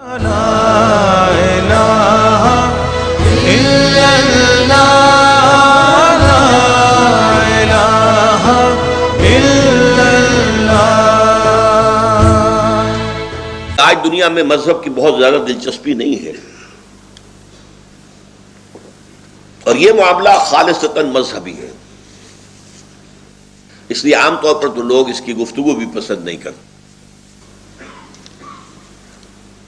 آج دنیا میں مذہب کی بہت زیادہ دلچسپی نہیں ہے، اور یہ معاملہ خالصتاً مذہبی ہے، اس لیے عام طور پر تو لوگ اس کی گفتگو بھی پسند نہیں کرتے۔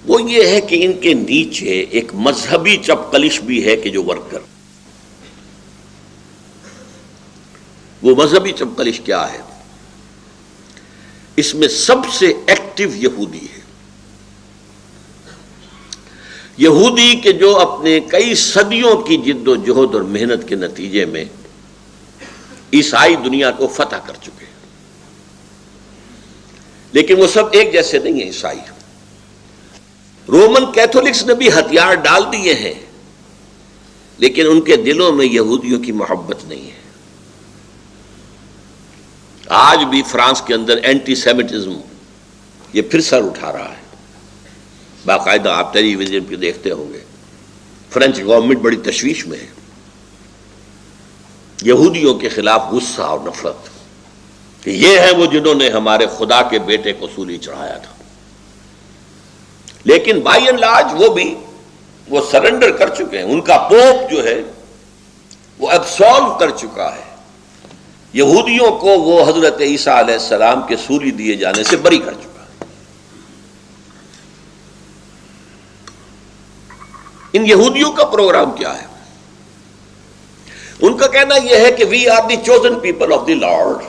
وہ یہ ہے کہ ان کے نیچے ایک مذہبی چپقلش بھی ہے کہ جو ورک کر۔ وہ مذہبی چپقلش کیا ہے؟ اس میں سب سے ایکٹیو یہودی ہے، یہودی کہ جو اپنے کئی صدیوں کی جد و جہد اور محنت کے نتیجے میں عیسائی دنیا کو فتح کر چکے ہیں، لیکن وہ سب ایک جیسے نہیں ہیں۔ عیسائی رومن کیتھولکس نے بھی ہتھیار ڈال دیے ہیں، لیکن ان کے دلوں میں یہودیوں کی محبت نہیں ہے۔ آج بھی فرانس کے اندر اینٹی سیمیٹزم یہ پھر سر اٹھا رہا ہے، باقاعدہ آپ ٹیلی ویژن پہ دیکھتے ہوں گے۔ فرینچ گورنمنٹ بڑی تشویش میں ہے، یہودیوں کے خلاف غصہ اور نفرت کہ یہ ہیں وہ جنہوں نے ہمارے خدا کے بیٹے کو سولی چڑھایا تھا، لیکن بائی اینڈ لارج وہ سرنڈر کر چکے ہیں۔ ان کا پوپ جو ہے وہ ایبسالو کر چکا ہے، یہودیوں کو وہ حضرت عیسیٰ علیہ السلام کے سولی دیے جانے سے بری کر چکا ہے۔ ان یہودیوں کا پروگرام کیا ہے؟ ان کا کہنا یہ ہے کہ we are the chosen people of the lord,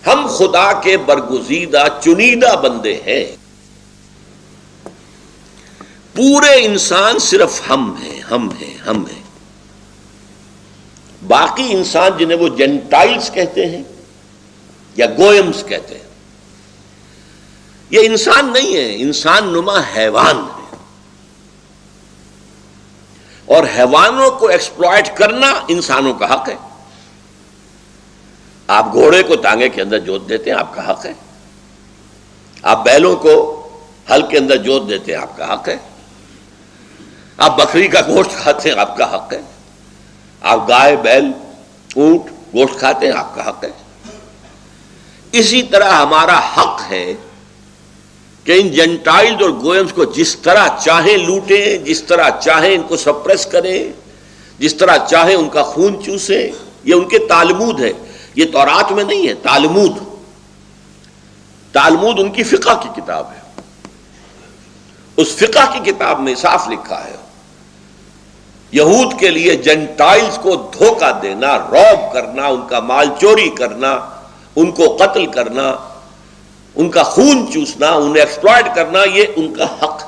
ہم خدا کے برگزیدہ چنیدہ بندے ہیں، پورے انسان صرف ہم ہیں۔ باقی انسان جنہیں وہ جینٹائلز کہتے ہیں یا گوئمز کہتے ہیں، یہ انسان نہیں ہے، انسان نما حیوان ہے، اور حیوانوں کو ایکسپلائٹ کرنا انسانوں کا حق ہے۔ آپ گھوڑے کو تانگے کے اندر جوت دیتے ہیں، آپ کا حق ہے۔ آپ بیلوں کو ہل کے اندر جوت دیتے ہیں، آپ کا حق ہے۔ آپ بکری کا گوشت کھاتے ہیں، آپ کا حق ہے۔ آپ گائے، بیل، اونٹ گوشت کھاتے ہیں، آپ کا حق ہے۔ اسی طرح ہمارا حق ہے کہ ان جنٹائلز اور گوئمز کو جس طرح چاہیں لوٹیں، جس طرح چاہیں ان کو سپریس کریں، جس طرح چاہیں ان کا خون چوسیں۔ یہ ان کے تالمود ہے، یہ تورات میں نہیں ہے۔ تالمود ان کی فقہ کی کتاب ہے، اس فقہ کی کتاب میں صاف لکھا ہے یہود کے لیے جنٹائلز کو دھوکہ دینا، روب کرنا، ان کا مال چوری کرنا، ان کو قتل کرنا، ان کا خون چوسنا، انہیں ایکسپلائٹ کرنا، یہ ان کا حق ہے۔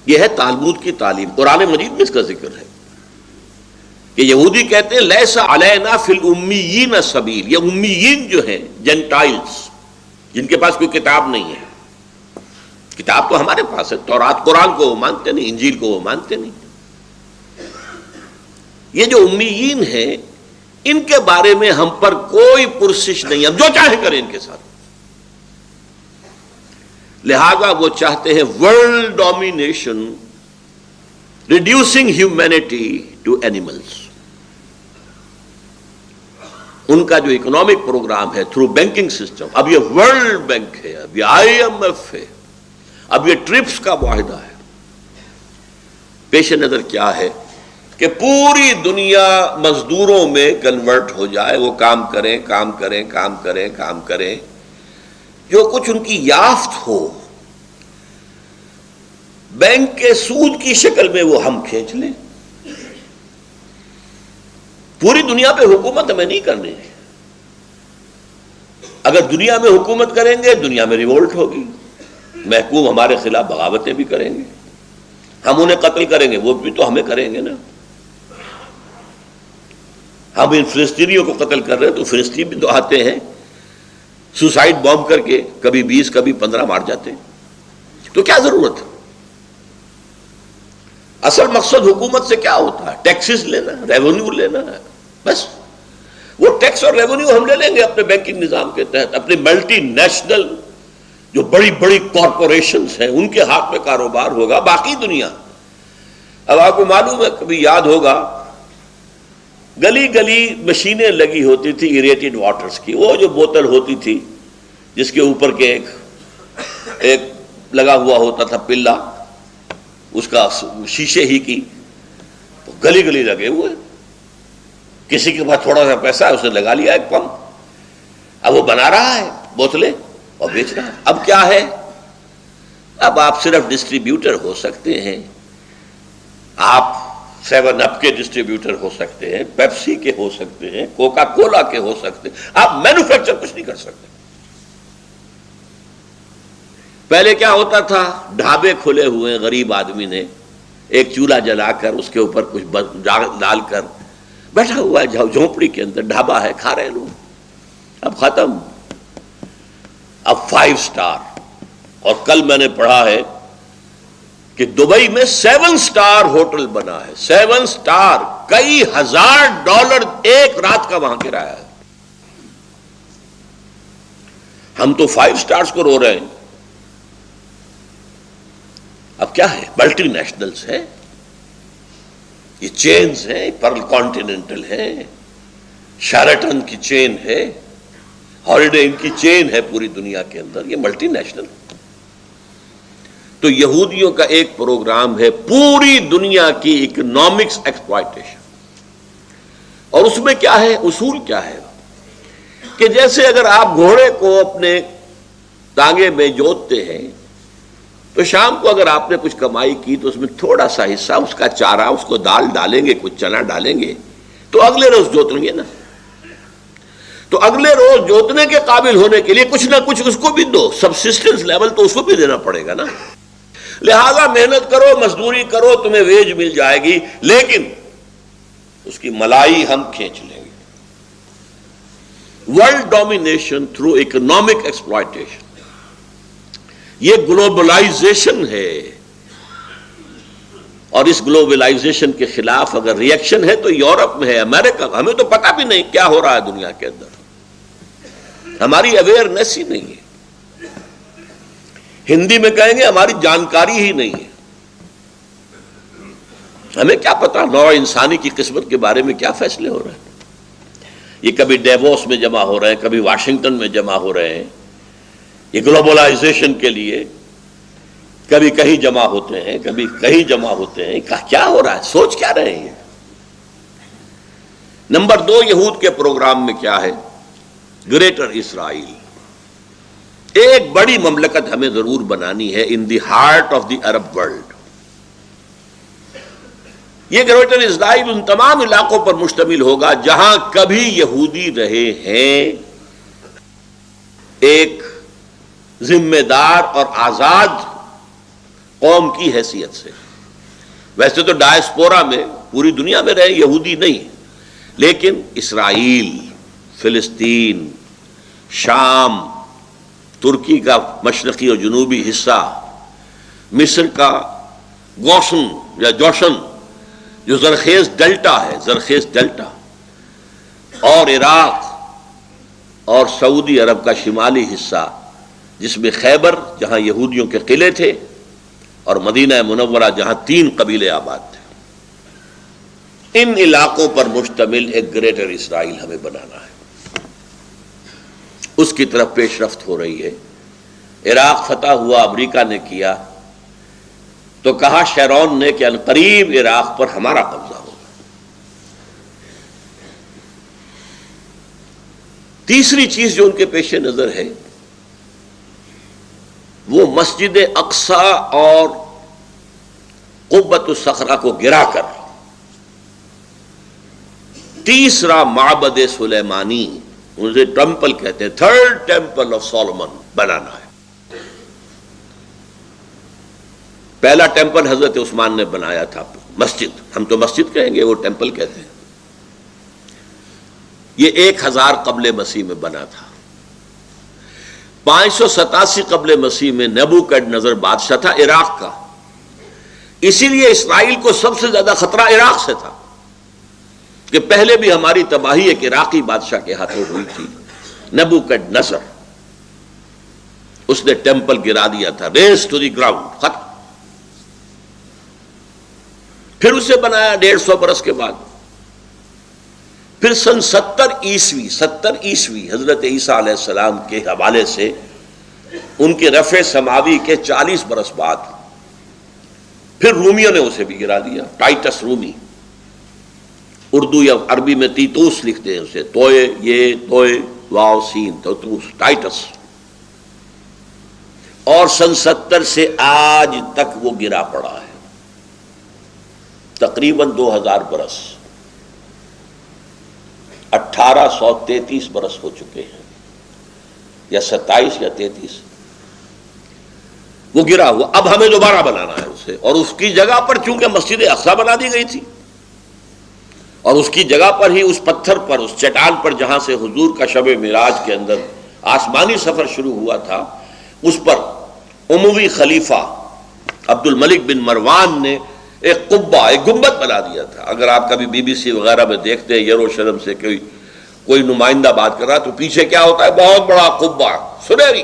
یہ ہے تالمود کی تعلیم۔ قرآن مجید میں اس کا ذکر ہے کہ یہودی کہتے ہیں لیس علینا فی الامیین سبیل، یہ امیین جو ہیں جنٹائلز جن کے پاس کوئی کتاب نہیں ہے، کتاب تو ہمارے پاس ہے، تورات قرآن کو وہ مانتے نہیں، انجیل کو وہ مانتے نہیں۔ یہ جو امیین ہیں ان کے بارے میں ہم پر کوئی پرسش نہیں، ہم جو چاہیں کریں ان کے ساتھ۔ لہذا وہ چاہتے ہیں world domination, reducing humanity to animals. ان کا جو اکنامک پروگرام ہے تھرو بینکنگ سسٹم، اب یہ ورلڈ بینک ہے، اب یہ IMF ہے، اب یہ ٹرپس کا معاہدہ ہے۔ پیش نظر کیا ہے کہ پوری دنیا مزدوروں میں کنورٹ ہو جائے، وہ کام کریں، جو کچھ ان کی یافت ہو بینک کے سود کی شکل میں وہ ہم کھینچ لیں۔ پوری دنیا پہ حکومت ہمیں نہیں کرنی ہے۔ اگر دنیا میں حکومت کریں گے، دنیا میں ریوولٹ ہوگی، محکوم ہمارے خلاف بغاوتیں بھی کریں گے، ہم انہیں قتل کریں گے، وہ بھی تو ہمیں کریں گے نا۔ ہم ان فلسطینیوں کو قتل کر رہے ہیں تو فلسطین بھی تو آتے ہیں سوسائڈ بام کر کے، کبھی 20 کبھی 15 مار جاتے ہیں، تو کیا ضرورت ہے؟ اصل مقصد حکومت سے کیا ہوتا ہے؟ ٹیکسز لینا، ریونیو لینا ہے، بس۔ وہ ٹیکس اور ریونیو ہم لے لیں گے اپنے بینکنگ نظام کے تحت، اپنے ملٹی نیشنل جو بڑی بڑی کارپوریشنز ہیں ان کے ہاتھ میں کاروبار ہوگا. باقی دنیا، اب آپ کو معلوم ہے، کبھی یاد ہوگا گلی گلی مشینیں لگی ہوتی تھی ایریٹڈ واٹرز کی. وہ جو بوتل ہوتی تھی جس کے اوپر کے ایک لگا ہوا ہوتا تھا پلا، اس کا شیشے ہی کی، گلی گلی لگے ہوئے. کسی کے پاس تھوڑا سا پیسہ ہے، اس نے لگا لیا ایک پمپ. اب وہ بنا رہا ہے بوتلیں اور بیچ رہا ہے. اب کیا ہے؟ اب آپ صرف ڈسٹریبیوٹر ہو سکتے ہیں. آپ 7 اپ کے ڈسٹریبیوٹر ہو سکتے ہیں، پیپسی کے ہو سکتے ہیں، کوکا کولا کے ہو سکتے ہیں. آپ مینوفیکچر کچھ نہیں کر سکتے. پہلے کیا ہوتا تھا؟ ڈھابے کھلے ہوئے، غریب آدمی نے ایک چولہا جلا کر اس کے اوپر کچھ ڈال کر بیٹھا ہوا ہے جھونپڑی کے اندر، ڈھابا ہے، کھا رہے لوگ. اب ختم. اب 5 اسٹار. اور کل میں نے پڑھا ہے کہ دبئی میں 7 اسٹار ہوٹل بنا ہے. 7 اسٹار، کئی $1000 ایک رات کا وہاں کرایہ ہے. ہم تو 5 اسٹارز کو رو رہے ہیں. اب کیا ہے؟ ملٹی نیشنلز ہیں، یہ چینز ہیں، پرل کانٹیننٹل ہے، شیرٹن کی چین ہے، ہالیڈے ان کی چین ہے پوری دنیا کے اندر. یہ ملٹی نیشنل. تو یہودیوں کا ایک پروگرام ہے پوری دنیا کی اکنامکس ایکسپلائٹیشن. اور اس میں کیا ہے؟ اصول کیا ہے کہ جیسے اگر آپ گھوڑے کو اپنے ٹانگے میں جوتتے ہیں تو شام کو اگر آپ نے کچھ کمائی کی تو اس میں تھوڑا سا حصہ اس کا چارہ، اس کو دال ڈالیں گے، کچھ چنا ڈالیں گے، تو اگلے روز جوتیں گے نا. تو اگلے روز جوتنے کے قابل ہونے کے لیے کچھ نہ کچھ اس کو بھی دو. سبسسٹنس لیول تو اس کو بھی دینا پڑے گا نا. لہذا محنت کرو، مزدوری کرو، تمہیں ویج مل جائے گی، لیکن اس کی ملائی ہم کھینچ لیں گے. World domination through economic exploitation, یہ گلوبلائزیشن ہے. اور اس گلوبلائزیشن کے خلاف اگر ری ایکشن ہے تو یورپ میں ہے، امریکہ. ہمیں تو پتہ بھی نہیں کیا ہو رہا ہے دنیا کے اندر، ہماری اویئرنیس ہی نہیں ہے. ہندی میں کہیں گے ہماری جانکاری ہی نہیں ہے. ہمیں کیا پتا نوع انسانی کی قسمت کے بارے میں کیا فیصلے ہو رہے ہیں. یہ کبھی ڈیووس میں جمع ہو رہے ہیں، کبھی واشنگٹن میں جمع ہو رہے ہیں. یہ گلوبلائزیشن کے لیے کبھی کہیں جمع ہوتے ہیں، کبھی کہیں جمع ہوتے ہیں. کیا ہو رہا ہے؟ سوچ کیا رہے ہیں؟ نمبر 2، یہود کے پروگرام میں کیا ہے؟ Greater Israel. ایک بڑی مملکت ہمیں ضرور بنانی ہے in the heart of the Arab world. یہ گریٹر اسرائیل ان تمام علاقوں پر مشتمل ہوگا جہاں کبھی یہودی رہے ہیں، ایک ذمہ دار اور آزاد قوم کی حیثیت سے. ویسے تو ڈائسپورا میں پوری دنیا میں رہے یہودی نہیں، لیکن اسرائیل، فلسطین، شام، ترکی کا مشرقی اور جنوبی حصہ، مصر کا گوشن یا جوشن جو زرخیز ڈیلٹا ہے، زرخیز ڈیلٹا، اور عراق اور سعودی عرب کا شمالی حصہ جس میں خیبر جہاں یہودیوں کے قلعے تھے اور مدینہ منورہ جہاں 3 قبیلے آباد تھے. ان علاقوں پر مشتمل ایک گریٹر اسرائیل ہمیں بنانا ہے. اس کی طرف پیش رفت ہو رہی ہے. عراق فتح ہوا، امریکہ نے کیا تو کہا شیرون نے کہ عنقریب عراق پر ہمارا قبضہ ہوگا. تیسری چیز جو ان کے پیش نظر ہے وہ مسجد اقصی اور قبۃ الصخرہ کو گرا کر تیسرا معبد سلیمانی، اسے ٹیمپل کہتے ہیں، 3rd ٹیمپل آف سولومن بنانا ہے. پہلا ٹیمپل حضرت عثمان نے بنایا تھا، مسجد، ہم تو مسجد کہیں گے، وہ ٹیمپل کہتے ہیں. یہ 1000 قبل مسیح میں بنا تھا. 587 قبل مسیح میں نیبوکڈنیزر بادشاہ تھا عراق کا. اسی لیے اسرائیل کو سب سے زیادہ خطرہ عراق سے تھا کہ پہلے بھی ہماری تباہی ایک عراقی بادشاہ کے ہاتھوں ہوئی تھی، نیبوکڈنیزر. اس نے ٹیمپل گرا دیا تھا، ریز ٹو دی گراؤنڈ، ختم. پھر اسے بنایا 150 برس کے بعد. پھر سن 70 عیسوی حضرت عیسیٰ علیہ السلام کے حوالے سے ان کے رفع سماوی کے 40 برس بعد پھر رومیوں نے اسے بھی گرا دیا. ٹائٹس رومی، اردو یا عربی میں تیتوس لکھتے ہیں اسے، توئے، یہ توئے واو سین تیتوس، ٹائٹس. اور سن 70 سے آج تک وہ گرا پڑا ہے، تقریباً 2000 برس، 1833 برس ہو چکے ہیں، یا 27 یا 33. وہ گرا ہوا. اب ہمیں دوبارہ بنانا ہے اسے، اور اس کی جگہ پر چونکہ مسجد اقصی بنا دی گئی تھی، اور اس کی جگہ پر ہی اس پتھر پر، اس چٹان پر جہاں سے حضور کا شب معراج کے اندر آسمانی سفر شروع ہوا تھا، اس پر اموی خلیفہ عبد الملک بن مروان نے ایک قبہ، ایک گنبد بنا دیا تھا. اگر آپ کبھی BBC وغیرہ میں دیکھتے ہیں یروشلم سے کوئی نمائندہ بات کر رہا تو پیچھے کیا ہوتا ہے؟ بہت بڑا قبہ سنہری.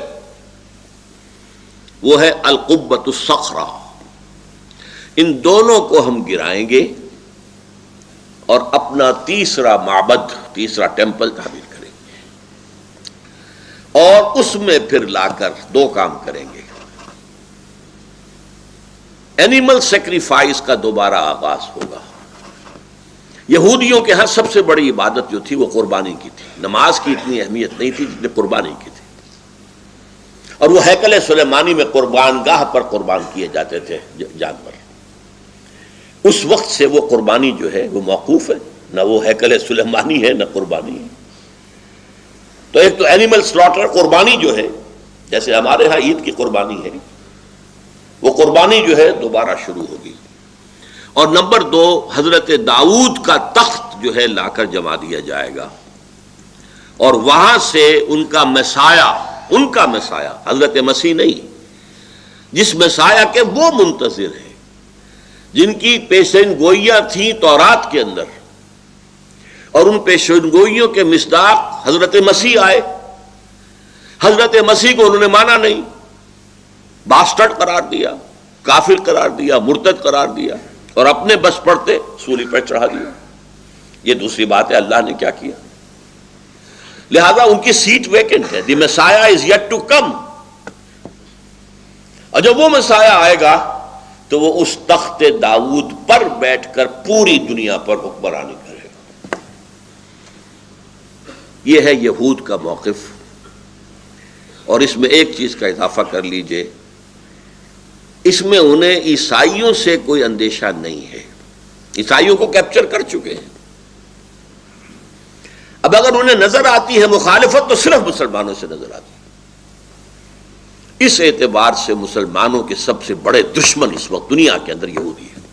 وہ ہے القبۃ الصخرہ. ان دونوں کو ہم گرائیں گے اور اپنا تیسرا معبد، تیسرا ٹیمپل تعمیر کریں گے، اور اس میں پھر لا کر 2 کام کریں گے. اینیمل سیکریفائس کا دوبارہ آغاز ہوگا. یہودیوں کے ہاں سب سے بڑی عبادت جو تھی وہ قربانی کی تھی. نماز کی اتنی اہمیت نہیں تھی جتنی قربانی کی تھی، اور وہ ہیکل سلیمانی میں قربان گاہ پر قربان کیے جاتے تھے جانور. اس وقت سے وہ قربانی جو ہے وہ موقوف ہے، نہ وہ ہیکل سلیمانی ہے نہ قربانی ہے. تو ایک تو اینیمل سلاٹر، قربانی جو ہے، جیسے ہمارے ہاں عید کی قربانی ہے، وہ قربانی جو ہے دوبارہ شروع ہوگی. اور نمبر 2، حضرت داؤد کا تخت جو ہے لا کر جما دیا جائے گا، اور وہاں سے ان کا مسایہ حضرت مسیح نہیں، جس مسایہ کے وہ منتظر ہیں، جن کی پیشین گوئیاں تھیں تورات کے اندر، اور ان پیشین گوئیوں کے مصداق حضرت مسیح آئے. حضرت مسیح کو انہوں نے مانا نہیں، باسٹرڈ قرار دیا، کافر قرار دیا، مرتد قرار دیا، اور اپنے بس پڑتے سولی پر چڑھا دیا. یہ دوسری بات ہے اللہ نے کیا کیا. لہذا ان کی سیٹ ویکنٹ ہے. دی مسایہ از یٹ ٹو کم. اور جب وہ مسایہ آئے گا تو وہ اس تخت داؤد پر بیٹھ کر پوری دنیا پر حکمرانی کرے گا. یہ ہے یہود کا موقف. اور اس میں ایک چیز کا اضافہ کر لیجئے، اس میں انہیں عیسائیوں سے کوئی اندیشہ نہیں ہے. عیسائیوں کو کیپچر کر چکے ہیں. اب اگر انہیں نظر آتی ہے مخالفت تو صرف مسلمانوں سے نظر آتی ہے. اس اعتبار سے مسلمانوں کے سب سے بڑے دشمن اس وقت دنیا کے اندر یہودی ہیں.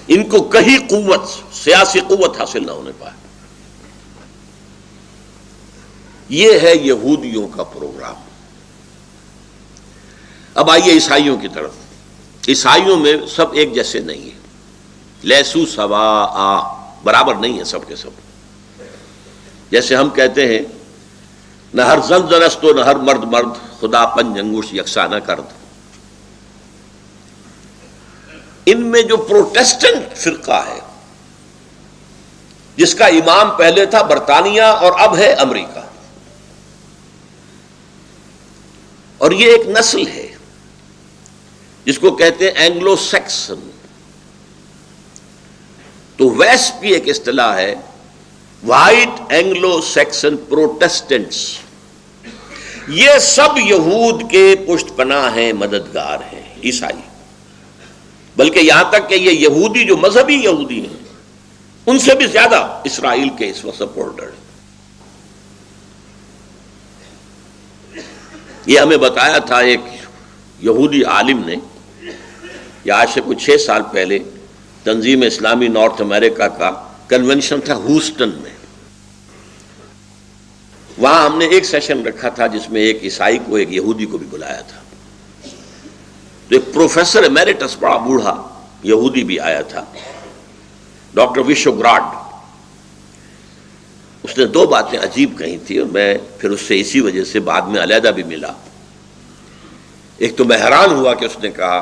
ان کو کہیں قوت، سیاسی قوت حاصل نہ ہونے پائے. یہ ہے یہودیوں کا پروگرام. اب آئیے عیسائیوں کی طرف. عیسائیوں میں سب ایک جیسے نہیں ہیں. لیسو سواء، برابر نہیں ہیں سب کے سب. جیسے ہم کہتے ہیں نہ ہر زن زنست و نہ ہر مرد مرد، خدا پنج انگوش یکساں نہ کرد. ان میں جو پروٹیسٹنٹ فرقہ ہے، جس کا امام پہلے تھا برطانیہ اور اب ہے امریکہ، اور یہ ایک نسل ہے جس کو کہتے ہیں اینگلو سیکسن. تو ویسٹ بھی ایک اصطلاح ہے، وائٹ اینگلو سیکسن پروٹیسٹنٹس. یہ سب یہود کے پشت پناہ ہیں، مددگار ہیں عیسائی. بلکہ یہاں تک کہ یہ یہودی جو مذہبی یہودی ہیں ان سے بھی زیادہ اسرائیل کے اس وقت سپورٹر ہیں. یہ ہمیں بتایا تھا ایک یہودی عالم نے، یا آج سے کچھ 6 سال پہلے تنظیم اسلامی نارتھ امریکہ کا کنونشن تھا ہوسٹن میں. وہاں ہم نے ایک سیشن رکھا تھا جس میں ایک عیسائی کو ایک یہودی کو بھی بلایا تھا. تو ایک پروفیسر ایمیریٹس، بڑا بوڑھا یہودی بھی آیا تھا، ڈاکٹر وشو گراڈ. اس نے دو باتیں عجیب کہی تھی اور میں پھر اس سے اسی وجہ سے بعد میں علیحدہ بھی ملا. ایک تو میں حیران ہوا کہ اس نے کہا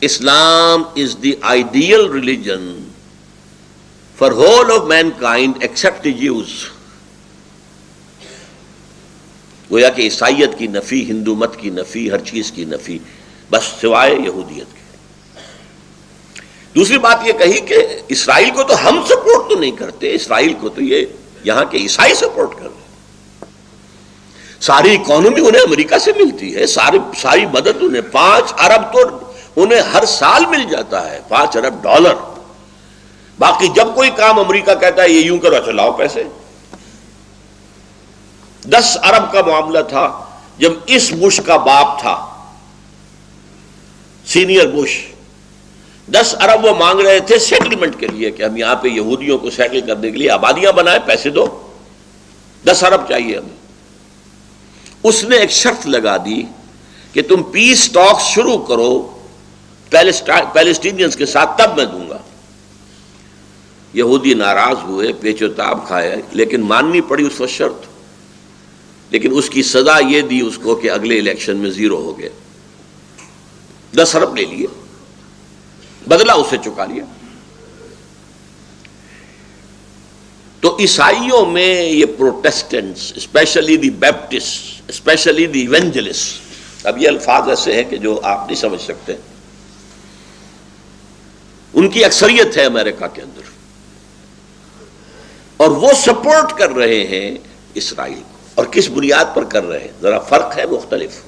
Islam is the ideal religion for whole of mankind except the Jews. گویا کہ عیسائیت کی نفی، ہندو مت کی نفی، ہر چیز کی نفی، بس سوائے یہودیت کے. دوسری بات یہ کہی کہ اسرائیل کو تو ہم سپورٹ تو نہیں کرتے، اسرائیل کو تو یہ یہاں کے عیسائی سپورٹ کر رہے ہیں. ساری اکانومی انہیں امریکہ سے ملتی ہے، ساری مدد انہیں 5 ارب تو انہیں ہر سال مل جاتا ہے، $5 ارب. باقی جب کوئی کام امریکہ کہتا ہے یہ یوں کرو، اچھا لاؤ پیسے. 10 ارب کا معاملہ تھا جب اس بش کا باپ تھا، سینئر بش. 10 ارب وہ مانگ رہے تھے سیٹلمنٹ کے لیے کہ ہم یہاں پہ یہودیوں کو سیٹل کرنے کے لیے آبادیاں بنائیں، پیسے دو، 10 ارب چاہیے ہمیں. اس نے ایک شرط لگا دی کہ تم پیس ٹاکس شروع کرو پیلسٹینینز کے ساتھ، تب میں دوں گا. یہودی ناراض ہوئے، پیچ و تاب کھائے، لیکن ماننی پڑی اس وقت شرط. لیکن اس کی سزا یہ دی اس کو کہ اگلے الیکشن میں 0 ہو گئے. 10 ارب لے لیے، بدلہ اسے چکا لیا. تو عیسائیوں میں یہ Protestants, especially the Baptist, especially the evangelist, اب یہ الفاظ ایسے ہیں کہ جو آپ نہیں سمجھ سکتے، ان کی اکثریت ہے امریکہ کے اندر، اور وہ سپورٹ کر رہے ہیں اسرائیل کو. اور کس بنیاد پر کر رہے ہیں؟ ذرا فرق ہے، مختلف.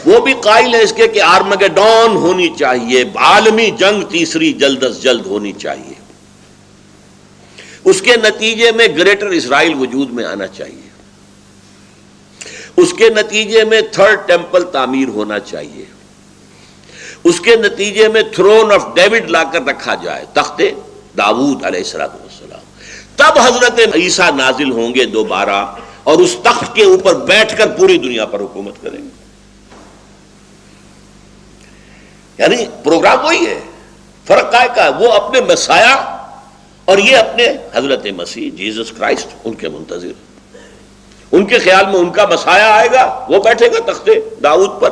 وہ بھی قائل ہے اس کے کہ آرمگیڈون ہونی چاہیے، عالمی جنگ تیسری جلد از جلد ہونی چاہیے، اس کے نتیجے میں گریٹر اسرائیل وجود میں آنا چاہیے، اس کے نتیجے میں 3rd ٹیمپل تعمیر ہونا چاہیے، اس کے نتیجے میں تھرون آف ڈیوڈ لا کر رکھا جائے، تخت داؤد علیہ السلام. تب حضرت عیسیٰ نازل ہوں گے دوبارہ اور اس تخت کے اوپر بیٹھ کر پوری دنیا پر حکومت کریں گے. یعنی پروگرام وہی ہے، فرق کا ہے. وہ اپنے مسیح اور یہ اپنے حضرت مسیح جیسس کرائسٹ ان کے منتظر. ان کے خیال میں ان کا مسیح آئے گا، وہ بیٹھے گا تخت داؤد پر.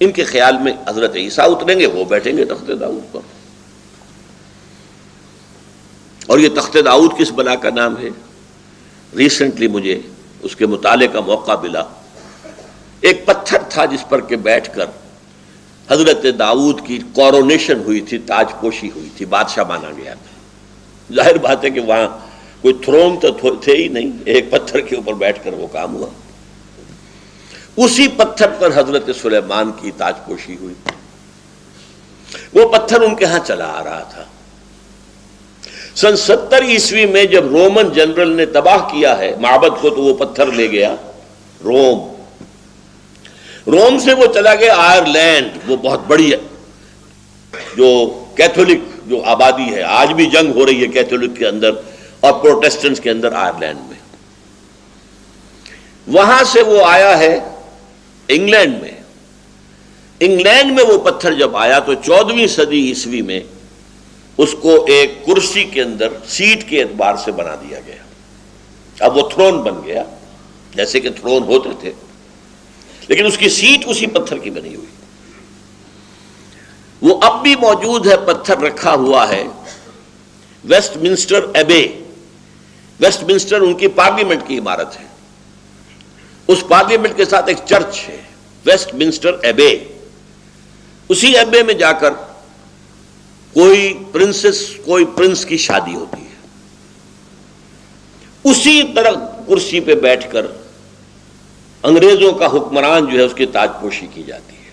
ان کے خیال میں حضرت عیسیٰ اتریں گے، وہ بیٹھیں گے تخت داؤد پر. اور یہ تخت داؤد کس بلا کا نام ہے؟ ریسنٹلی مجھے اس کے مطالعے کا موقع ملا. ایک پتھر تھا جس پر کہ بیٹھ کر حضرت داؤد کی کورونیشن ہوئی تھی، تاج پوشی ہوئی تھی، بادشاہ مانا گیا تھا. ظاہر بات ہے کہ وہاں کوئی تھرون تو تھے ہی نہیں، ایک پتھر کے اوپر بیٹھ کر وہ کام ہوا. اسی پتھر پر حضرت سلیمان کی تاج پوشی ہوئی. وہ پتھر ان کے ہاں چلا آ رہا تھا. سن 70 عیسوی میں جب رومن جنرل نے تباہ کیا ہے معبد کو، تو وہ پتھر لے گیا روم سے وہ چلا گیا آئرلینڈ. وہ بہت بڑی جو کیتھولک جو آبادی ہے، آج بھی جنگ ہو رہی ہے کیتھولک کے اندر اور پروٹیسٹنٹس کے اندر آئرلینڈ میں. وہاں سے وہ آیا ہے انگلینڈ میں. انگلینڈ میں وہ پتھر جب آیا تو 14ویں صدی عیسوی میں اس کو ایک کرسی کے اندر سیٹ کے اعتبار سے بنا دیا گیا. اب وہ تھرون بن گیا، جیسے کہ تھرون ہوتے تھے، لیکن اس کی سیٹ اسی پتھر کی بنی ہوئی. وہ اب بھی موجود ہے، پتھر رکھا ہوا ہے Westminster Abbey. Westminster ان کی پارلیمنٹ کی عمارت ہے. اس پارلیمنٹ کے ساتھ ایک چرچ ہے، ویسٹ منسٹر ایبے. اسی ایبے میں جا کر کوئی پرنس کی شادی ہوتی ہے، اسی طرح کرسی پہ بیٹھ کر انگریزوں کا حکمران جو ہے اس کی تاج پوشی کی جاتی ہے.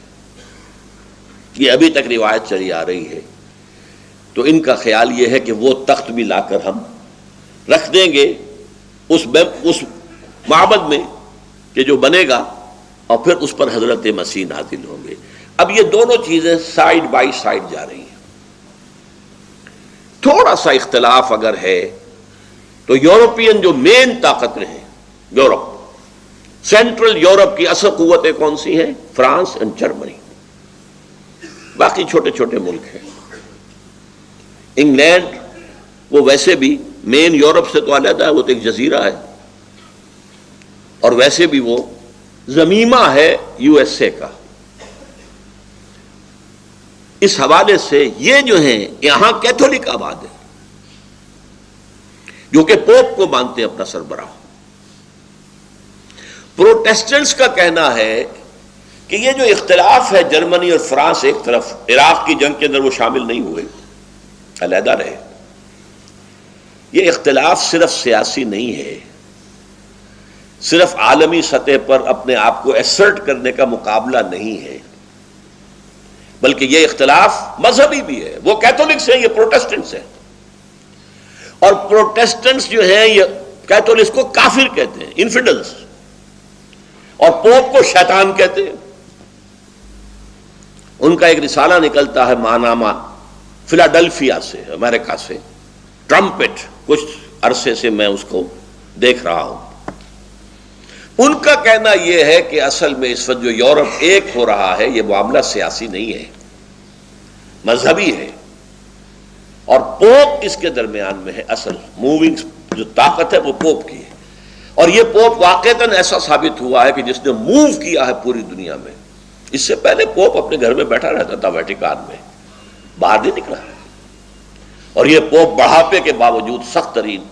یہ ابھی تک روایت چلی آ رہی ہے. تو ان کا خیال یہ ہے کہ وہ تخت بھی لا کر ہم رکھ دیں گے اس معبد میں کہ جو بنے گا، اور پھر اس پر حضرت مسیح نازل ہوں گے. اب یہ دونوں چیزیں سائیڈ بائی سائیڈ جا رہی ہیں. تھوڑا سا اختلاف اگر ہے تو یورپین جو مین طاقتیں ہیں، یورپ، سینٹرل یورپ کی اصل قوتیں کون سی ہیں؟ France and Germany. باقی چھوٹے چھوٹے ملک ہیں. انگلینڈ وہ ویسے بھی مین یورپ سے تو علیحدہ ہے، وہ تو ایک جزیرہ ہے، اور ویسے بھی وہ زمیمہ ہے یو ایس اے کا۔ اس حوالے سے یہ جو ہیں یہاں کیتھولک آباد ہے، جو کہ پوپ کو مانتے ہیں اپنا سربراہ۔ پروٹیسٹنٹس کا کہنا ہے کہ یہ جو اختلاف ہے، جرمنی اور فرانس ایک طرف عراق کی جنگ کے اندر وہ شامل نہیں ہوئے، علیحدہ رہے، یہ اختلاف صرف سیاسی نہیں ہے، صرف عالمی سطح پر اپنے آپ کو ایسرٹ کرنے کا مقابلہ نہیں ہے، بلکہ یہ اختلاف مذہبی بھی ہے۔ وہ کیتھولکس ہیں، یہ پروٹیسٹنٹس ہیں، اور پروٹیسٹنٹس جو ہیں یہ کیتھولکس کو کافر کہتے ہیں، انفیڈلز، اور پوپ کو شیطان کہتے ہیں۔ ان کا ایک رسالہ نکلتا ہے ماناما، فلاڈلفیا سے، امریکہ سے، ٹرمپٹ، کچھ عرصے سے میں اس کو دیکھ رہا ہوں۔ ان کا کہنا یہ ہے کہ اصل میں اس وقت جو یورپ ایک ہو رہا ہے، یہ معاملہ سیاسی نہیں ہے، مذہبی ہے، اور پوپ اس کے درمیان میں ہے۔ اصل موونگ جو طاقت ہے وہ پوپ کی ہے، اور یہ پوپ واقعتاً ایسا ثابت ہوا ہے کہ جس نے موو کیا ہے پوری دنیا میں۔ اس سے پہلے پوپ اپنے گھر میں بیٹھا رہتا تھا ویٹیکان میں، باہر نہیں نکلا، اور یہ پوپ بڑھاپے کے باوجود سخت ترین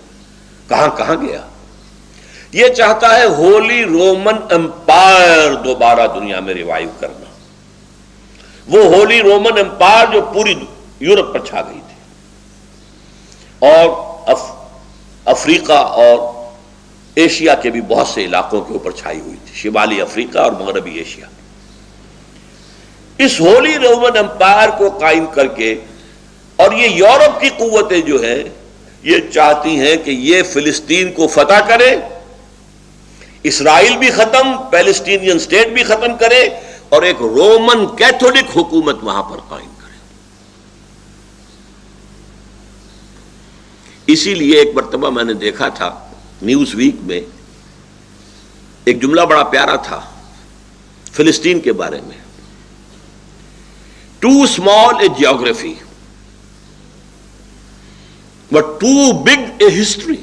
کہاں کہاں گیا۔ یہ چاہتا ہے ہولی رومن امپائر دوبارہ دنیا میں ریوائیو کرنا، وہ ہولی رومن امپائر جو پوری یورپ پر چھا گئی تھی، اور افریقہ اور ایشیا کے بھی بہت سے علاقوں کے اوپر چھائی ہوئی تھی، شمالی افریقہ اور مغربی ایشیا۔ اس ہولی رومن امپائر کو قائم کر کے، اور یہ یورپ کی قوتیں جو ہیں یہ چاہتی ہیں کہ یہ فلسطین کو فتح کرے، اسرائیل بھی ختم، پیلسٹینین سٹیٹ بھی ختم کرے، اور ایک رومن کیتھولک حکومت وہاں پر قائم کرے۔ اسی لیے ایک مرتبہ میں نے دیکھا تھا نیوز ویک میں، ایک جملہ بڑا پیارا تھا فلسطین کے بارے میں، too small a geography but too big a history.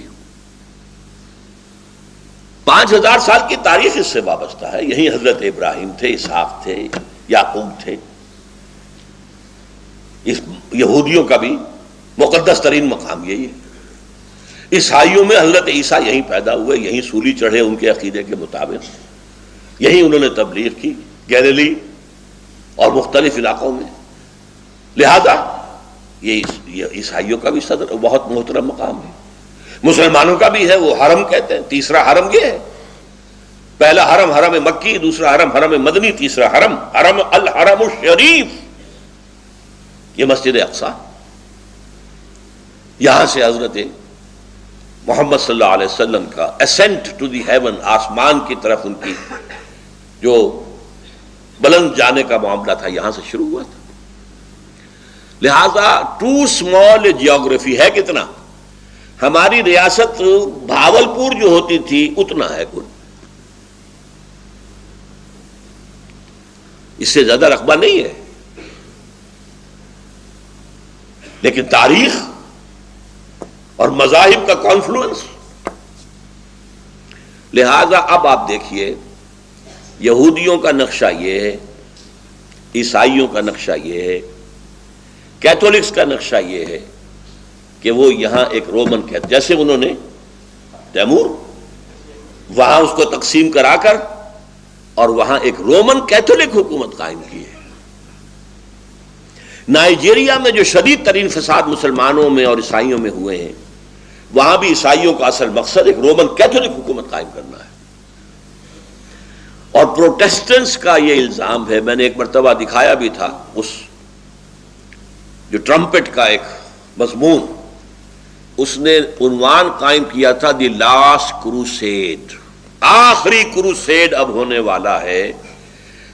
5000 سال کی تاریخ اس سے وابستہ ہے، یہی حضرت ابراہیم تھے، اسحاق تھے، یعقوب تھے، اس یہودیوں کا بھی مقدس ترین مقام یہی ہے۔ عیسائیوں میں حضرت عیسیٰ یہیں پیدا ہوئے، یہیں سولی چڑھے ان کے عقیدے کے مطابق، یہیں انہوں نے تبلیغ کی، گیلیلی اور مختلف علاقوں میں، لہذا یہ عیسائیوں کا بھی صدر بہت محترم مقام ہے، مسلمانوں کا بھی ہے، وہ حرم کہتے ہیں، تیسرا حرم یہ ہے، پہلا حرم حرم مکی، دوسرا حرم حرم مدنی، تیسرا حرم حرم الحرم الشریف، یہ مسجد اقصی۔ یہاں سے حضرت محمد صلی اللہ علیہ وسلم کا اسینٹ ٹو دی ہیون، آسمان کی طرف ان کی جو بلند جانے کا معاملہ تھا، یہاں سے شروع ہوا تھا۔ لہذا ٹو اسمال جیوگرافی ہے کتنا، ہماری ریاست بھاولپور جو ہوتی تھی اتنا ہے کل، اس سے زیادہ رقبہ نہیں ہے، لیکن تاریخ اور مذاہب کا کانفلوئنس۔ لہذا اب آپ دیکھیے، یہودیوں کا نقشہ یہ ہے، عیسائیوں کا نقشہ یہ ہے، کیتھولکس کا نقشہ یہ ہے کہ وہ یہاں ایک رومن کہتے، جیسے انہوں نے تیمور وہاں اس کو تقسیم کرا کر اور وہاں ایک رومن کیتھولک حکومت قائم کی ہے۔ نائجیریا میں جو شدید ترین فساد مسلمانوں میں اور عیسائیوں میں ہوئے ہیں، وہاں بھی عیسائیوں کا اصل مقصد ایک رومن کیتھولک حکومت قائم کرنا ہے۔ اور پروٹیسٹنٹس کا یہ الزام ہے، میں نے ایک مرتبہ دکھایا بھی تھا، اس جو ٹرمپٹ کا ایک مضمون، اس نے عنوان قائم کیا تھا دی لاسٹ کروسیڈ، آخری کروسیڈ اب ہونے والا ہے،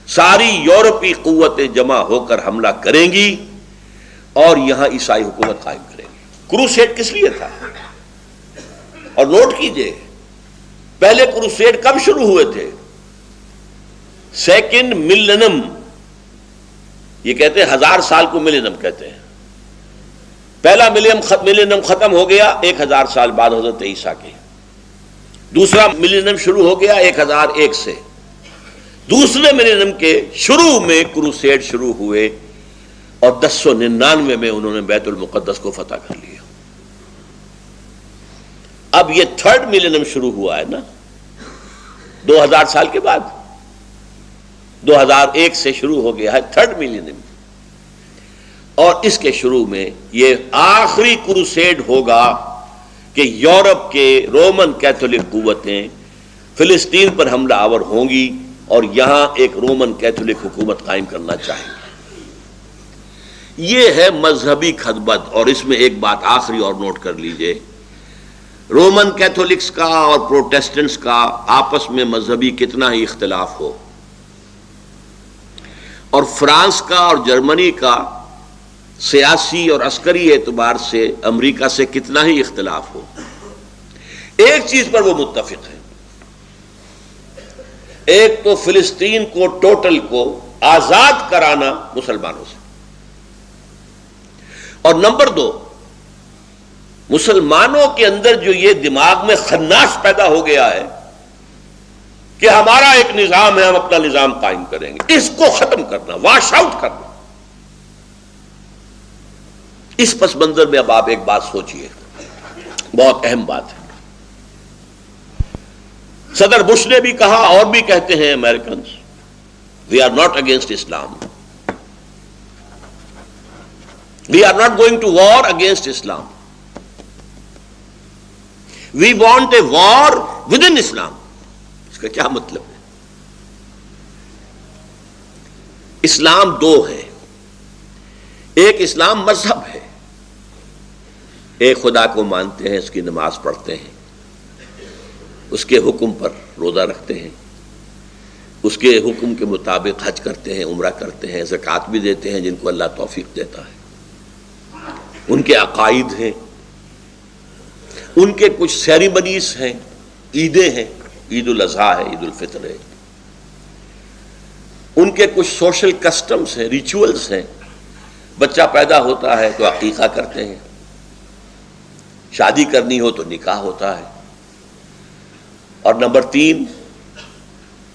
ساری یورپی قوتیں جمع ہو کر حملہ کریں گی اور یہاں عیسائی حکومت قائم کریں گی۔ کروسیڈ کس لیے تھا؟ اور نوٹ کیجئے، پہلے کروسیڈ کب شروع ہوئے تھے؟ سیکنڈ ملینم، یہ کہتے ہیں 1000 سال کو ملینم کہتے ہیں، پہلا ملینم ختم ہو گیا 1000 سال بعد حضرت عیسیٰ کے، دوسرا ملینم شروع ہو گیا 1001 سے، دوسرے ملینم کے شروع میں کروسیڈ شروع ہوئے اور 1099 میں انہوں نے بیت المقدس کو فتح کر لیا۔ اب یہ تھرڈ ملینم شروع ہوا ہے نا 2000 سال کے بعد، 2001 سے شروع ہو گیا ہے تھرڈ ملینم، اور اس کے شروع میں یہ آخری کروسیڈ ہوگا کہ یورپ کے رومن کیتھولک قوتیں فلسطین پر حملہ آور ہوں گی اور یہاں ایک رومن کیتھولک حکومت قائم کرنا چاہیں گے۔ یہ ہے مذہبی خطبت، اور اس میں ایک بات آخری اور نوٹ کر لیجئے، رومن کیتھولکس کا اور پروٹیسٹنٹس کا آپس میں مذہبی کتنا ہی اختلاف ہو، اور فرانس کا اور جرمنی کا سیاسی اور عسکری اعتبار سے امریکہ سے کتنا ہی اختلاف ہو، ایک چیز پر وہ متفق ہیں، ایک تو فلسطین کو ٹوٹل کو آزاد کرانا مسلمانوں سے، اور نمبر 2 مسلمانوں کے اندر جو یہ دماغ میں خناس پیدا ہو گیا ہے کہ ہمارا ایک نظام ہے، ہم اپنا نظام قائم کریں گے، اس کو ختم کرنا، واش آؤٹ کرنا۔ اس پس منظر میں اب آپ ایک بات سوچئے، بہت اہم بات ہے۔ صدر بش نے بھی کہا اور بھی کہتے ہیں Americans, we are not against Islam, we are not going to war against Islam, we want a war within Islam. اس کا کیا مطلب ہے؟ اسلام 2 ہے، ایک اسلام مذہب ہے، ایک خدا کو مانتے ہیں، اس کی نماز پڑھتے ہیں، اس کے حکم پر روزہ رکھتے ہیں، اس کے حکم کے مطابق حج کرتے ہیں، عمرہ کرتے ہیں، زکوٰۃ بھی دیتے ہیں جن کو اللہ توفیق دیتا ہے، ان کے عقائد ہیں، ان کے کچھ سیریمنیز ہیں، عیدیں ہیں، عید الاضحیٰ ہے، عید الفطر ہے، ان کے کچھ سوشل کسٹمز ہیں، ریچولز ہیں، بچہ پیدا ہوتا ہے تو عقیقہ کرتے ہیں، شادی کرنی ہو تو نکاح ہوتا ہے، اور نمبر 3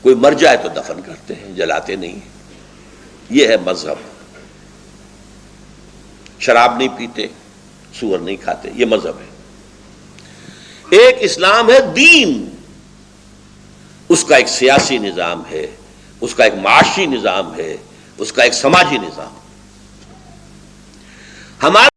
کوئی مر جائے تو دفن کرتے ہیں، جلاتے نہیں ہیں۔ یہ ہے مذہب۔ شراب نہیں پیتے، سور نہیں کھاتے، یہ مذہب ہے۔ ایک اسلام ہے دین، اس کا ایک سیاسی نظام ہے، اس کا ایک معاشی نظام ہے، اس کا ایک سماجی نظام۔ ہمارے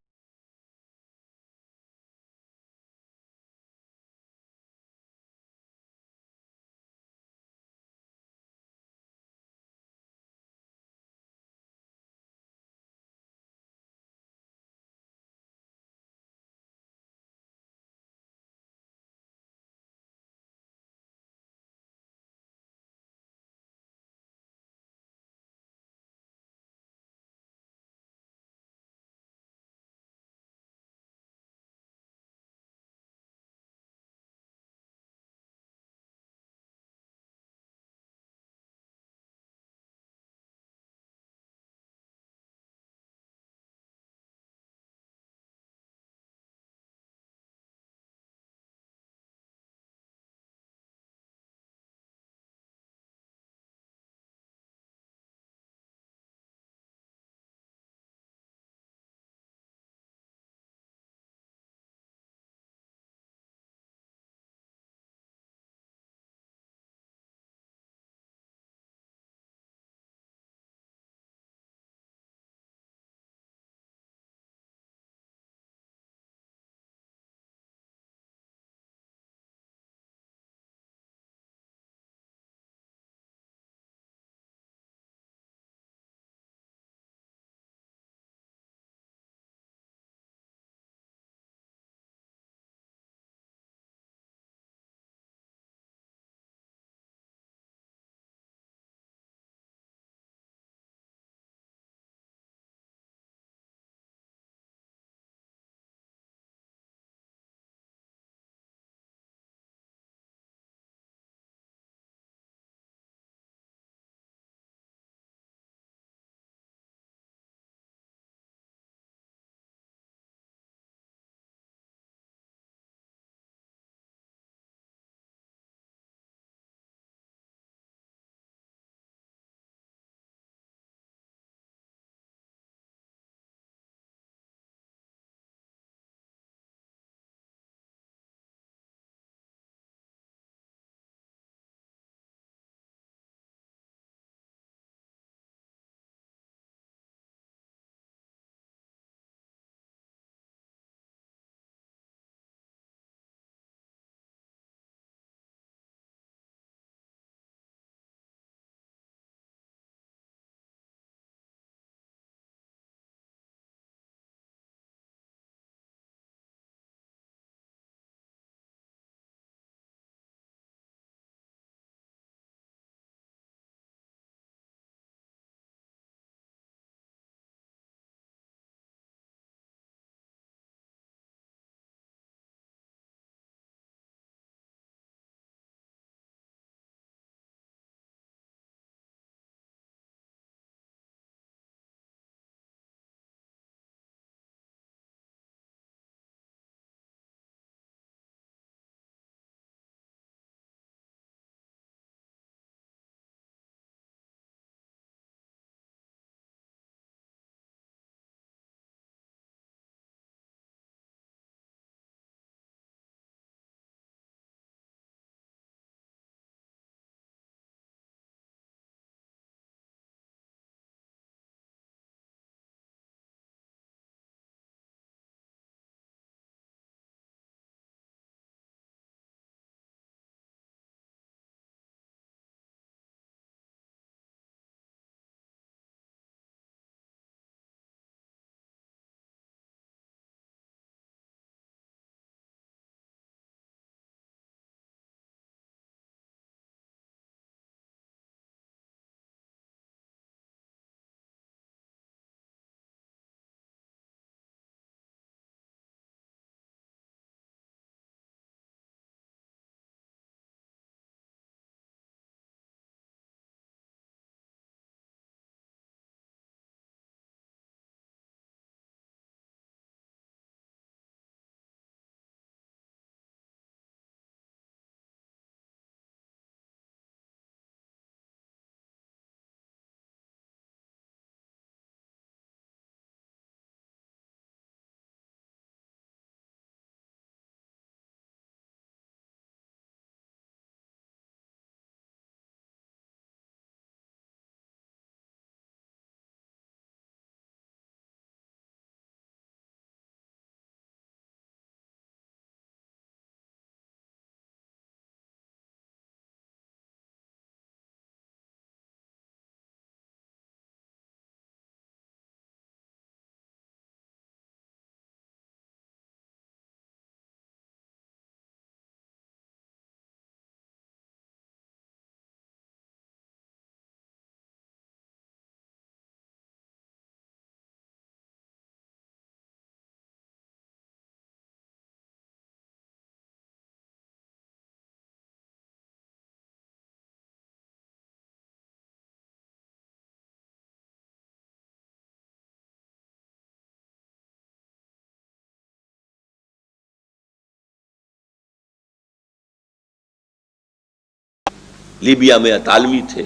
لیبیا میں اطالوی تھے،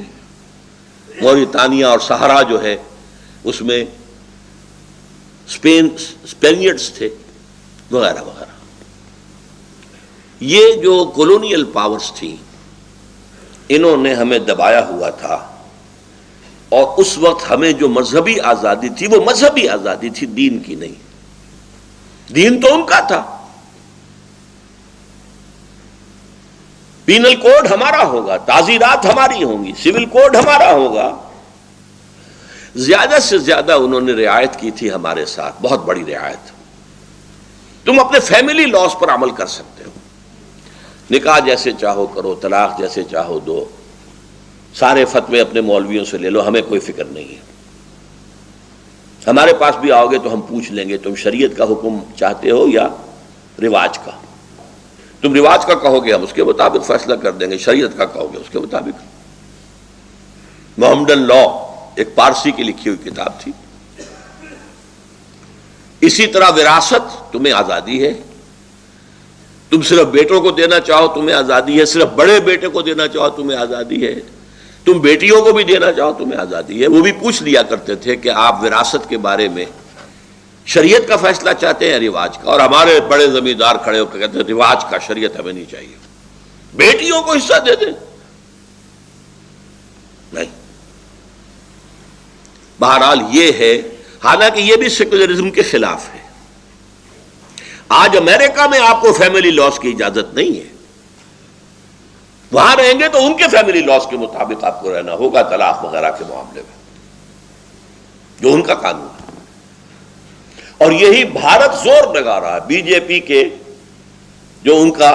موریتانیہ اور صحرا جو ہے اس میں اسپینیڈز تھے، وغیرہ وغیرہ۔ یہ جو کولونیل پاورز تھیں انہوں نے ہمیں دبایا ہوا تھا، اور اس وقت ہمیں جو مذہبی آزادی تھی وہ مذہبی آزادی تھی، دین کی نہیں۔ دین تو ان کا تھا، پینل کوڈ ہمارا ہوگا، تعزیرات ہماری ہوں گی، سول کوڈ ہمارا ہوگا۔ زیادہ سے زیادہ انہوں نے رعایت کی تھی ہمارے ساتھ، بہت بڑی رعایت۔ تم اپنے فیملی لاز پر عمل کر سکتے ہو، نکاح جیسے چاہو کرو، طلاق جیسے چاہو دو، سارے فتوے اپنے مولویوں سے لے لو، ہمیں کوئی فکر نہیں ہے۔ ہمارے پاس بھی آؤ گے تو ہم پوچھ لیں گے تم شریعت کا حکم چاہتے ہو یا رواج کا؟ تم رواج کا کہو گے ہم اس کے مطابق فیصلہ کر دیں گے، شریعت کا کہو گے اس کے مطابق۔ محمدن لا ایک پارسی کی لکھی ہوئی کتاب تھی۔ اسی طرح وراثت، تمہیں آزادی ہے، تم صرف بیٹوں کو دینا چاہو تمہیں آزادی ہے، صرف بڑے بیٹے کو دینا چاہو تمہیں آزادی ہے، تم بیٹیوں کو بھی دینا چاہو تمہیں آزادی ہے۔ وہ بھی پوچھ لیا کرتے تھے کہ آپ وراثت کے بارے میں شریعت کا فیصلہ چاہتے ہیں رواج کا؟ اور ہمارے بڑے زمیندار کھڑے ہو کے کہتے ہیں رواج کا، شریعت ہمیں نہیں چاہیے، بیٹیوں کو حصہ دے دیں۔ نہیں، بہرحال یہ ہے، حالانکہ یہ بھی سیکولرزم کے خلاف ہے۔ آج امریکہ میں آپ کو فیملی لاز کی اجازت نہیں ہے، وہاں رہیں گے تو ان کے فیملی لاز کے مطابق آپ کو رہنا ہوگا، طلاق وغیرہ کے معاملے میں، جو ان کا قانون ہے۔ اور یہی بھارت زور لگا رہا ہے، بی جے پی کے جو ان کا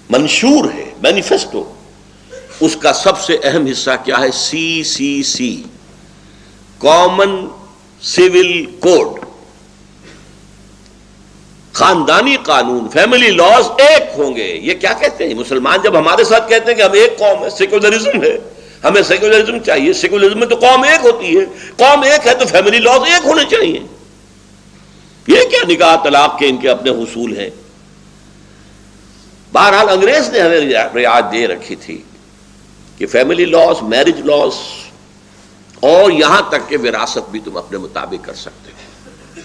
منشور ہے، مینیفیسٹو، اس کا سب سے اہم حصہ کیا ہے؟ CCC، کامن سول کوڈ، خاندانی قانون، فیملی لاز ایک ہوں گے۔ یہ کیا کہتے ہیں مسلمان جب ہمارے ساتھ کہتے ہیں کہ ہم ایک قوم ہے، سیکولرزم ہے، ہمیں سیکولرزم چاہیے، سیکولرزم میں تو قوم ایک ہوتی ہے، قوم ایک ہے تو فیملی لاز ایک ہونے چاہیے۔ یہ کیا نکاح طلاق کے ان کے اپنے حصول ہیں؟ بہرحال انگریز نے ہمیں رعایت دے رکھی تھی کہ فیملی لاز، میرج لاز، اور یہاں تک کہ وراثت بھی تم اپنے مطابق کر سکتے ہو۔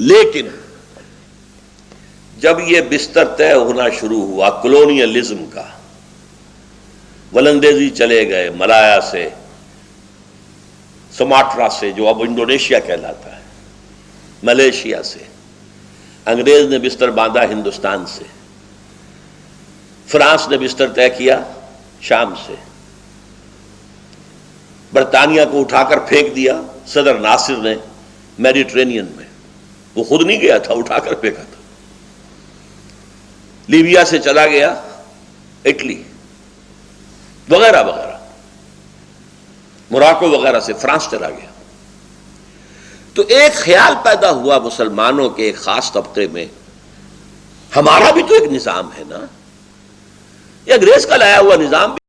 لیکن جب یہ بستر طے ہونا شروع ہوا کولونیلزم کا، ولندیزی چلے گئے ملایا سے، سماٹرا سے جو اب انڈونیشیا کہلاتا ہے، ملیشیا سے، انگریز نے بستر باندھا ہندوستان سے، فرانس نے بستر طے کیا شام سے، برطانیہ کو اٹھا کر پھینک دیا صدر ناصر نے میڈیٹرینین میں، وہ خود نہیں گیا تھا، اٹھا کر پھینکا تھا۔ لیبیا سے چلا گیا اٹلی وغیرہ وغیرہ، موراکو وغیرہ سے فرانس چلا گیا۔ تو ایک خیال پیدا ہوا مسلمانوں کے ایک خاص طبقے میں، ہمارا بھی تو ایک نظام ہے نا، یہ انگریز کا لایا ہوا نظام بھی